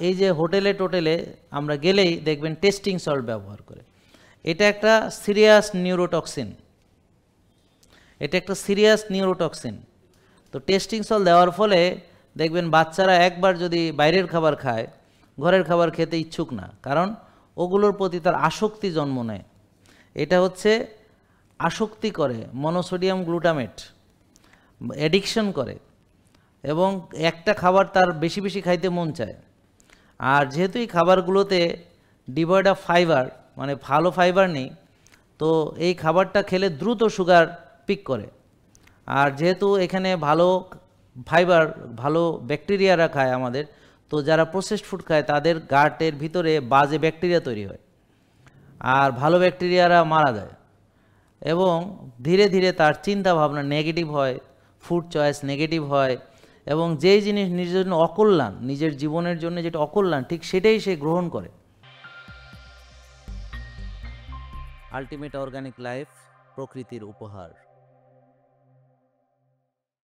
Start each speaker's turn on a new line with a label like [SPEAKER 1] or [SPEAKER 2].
[SPEAKER 1] এই যে হোটেলে টোটেলে আমরা গেলেই দেখবেন টেস্টিং সল্ট ব্যবহার করে। এটা একটা সিরিয়াস নিউরোটক্সিন, তো টেস্টিং সল্ট দেওয়ার ফলে দেখবেন বাচ্চারা একবার যদি বাইরের খাবার খায়, ঘরের খাবার খেতে ইচ্ছুক না, কারণ ওগুলোর প্রতি তার আসক্তি জন্ম নেয়। এটা হচ্ছে আসক্তি করে, মনোসোডিয়াম গ্লুটামেট অ্যাডিকশন করে, এবং একটা খাবার তার বেশি বেশি খাইতে মন চায়। আর যেহেতু এই খাবারগুলোতে ডিভয়েড অফ ফাইবার, মানে ভালো ফাইবার নেই, তো এই খাবারটা খেলে দ্রুত সুগার পিক করে। আর যেহেতু এখানে ভালো ফাইবার, ভালো ব্যাকটেরিয়ারা খায় আমাদের, তো যারা প্রসেসড ফুড খায় তাদের গাটের ভিতরে বাজে ব্যাকটেরিয়া তৈরি হয়, আর ভালো ব্যাকটেরিয়ারা মারা যায়, এবং ধীরে ধীরে তার চিন্তা ভাবনা নেগেটিভ হয়, ফুড চয়েস নেগেটিভ হয়, এবং যেই জিনিস নিজের জন্য অকল্যাণ, নিজের জীবনের জন্য যেটা অকল্যাণ, ঠিক সেটাই সে গ্রহণ করে। আলটিমেট অর্গানিক লাইফ, প্রকৃতির উপহার।